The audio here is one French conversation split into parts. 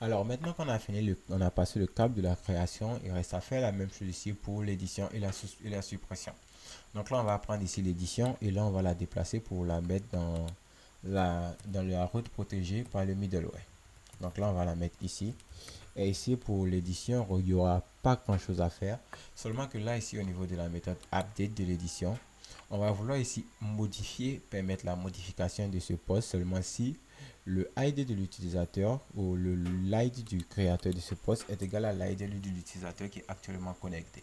Alors maintenant qu'on a fini, on a passé le cap de la création, il reste à faire la même chose ici pour l'édition et la suppression. Donc là, on va prendre ici l'édition et là, on va la déplacer pour la mettre dans la route protégée par le middleware. Donc là, on va la mettre ici. Et ici, pour l'édition, il n'y aura pas grand-chose à faire. Seulement que là, ici, au niveau de la méthode update de l'édition, on va vouloir ici modifier, permettre la modification de ce poste seulement si le ID de l'utilisateur ou l'ID du créateur de ce poste est égal à l'ID de l'utilisateur qui est actuellement connecté.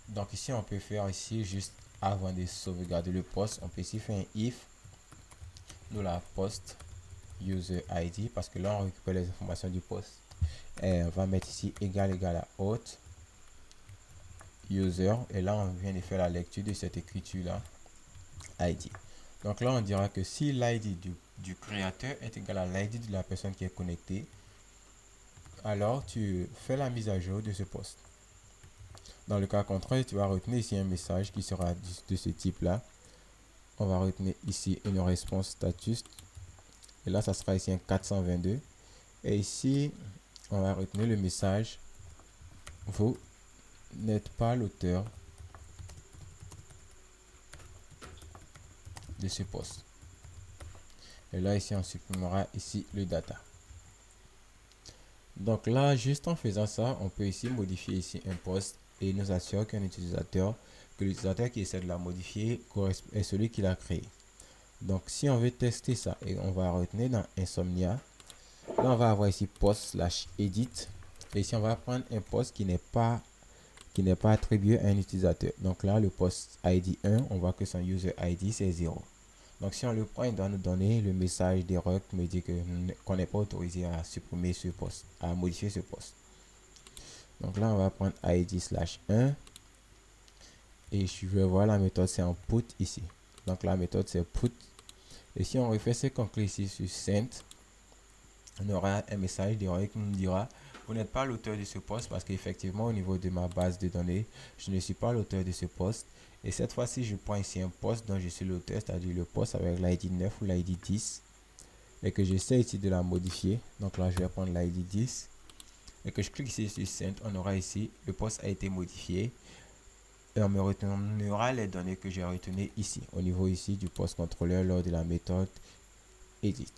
Donc ici, on peut faire ici, juste avant de sauvegarder le poste, on peut ici faire un if de la poste user ID parce que là, on récupère les informations du poste. Et on va mettre ici égal à auth user et là, on vient de faire la lecture de cette écriture là ID. Donc là, on dira que si l'ID du créateur est égal à l'ID de la personne qui est connectée, alors tu fais la mise à jour de ce poste. Dans le cas contraire, tu vas retenir ici un message qui sera de ce type-là. On va retenir ici une réponse status. Et là, ça sera ici un 422. Et ici, on va retenir le message. Vous n'êtes pas l'auteur de ce poste. Et là, ici, on supprimera ici le data. Donc là, juste en faisant ça, on peut ici modifier ici un poste et nous assurer que l'utilisateur qui essaie de la modifier est celui qui l'a créé. Donc si on veut tester ça, et on va retenir dans Insomnia, là on va avoir ici post slash edit. Et ici on va prendre un poste qui n'est pas attribué à un utilisateur. Donc là le post ID 1, on voit que son user ID c'est 0. Donc si on le prend, il doit nous donner le message d'erreur qui me dit qu'on n'est pas autorisé à supprimer ce poste, à modifier ce poste. Donc là on va prendre ID slash 1 et je vais voir la méthode c'est en put ici. Donc la méthode c'est put. Et si on refait ce qu'on clique ici sur send, on aura un message d'erreur qui nous dira vous n'êtes pas l'auteur de ce poste parce qu'effectivement au niveau de ma base de données, je ne suis pas l'auteur de ce poste. Et cette fois-ci, je prends ici un poste dont je suis l'auteur, c'est-à-dire le poste avec l'ID 9 ou l'ID 10 et que j'essaie ici de la modifier. Donc là, je vais prendre l'ID 10 et que je clique ici sur send, on aura ici le poste a été modifié et on me retournera les données que j'ai retenues ici au niveau ici du poste contrôleur lors de la méthode edit.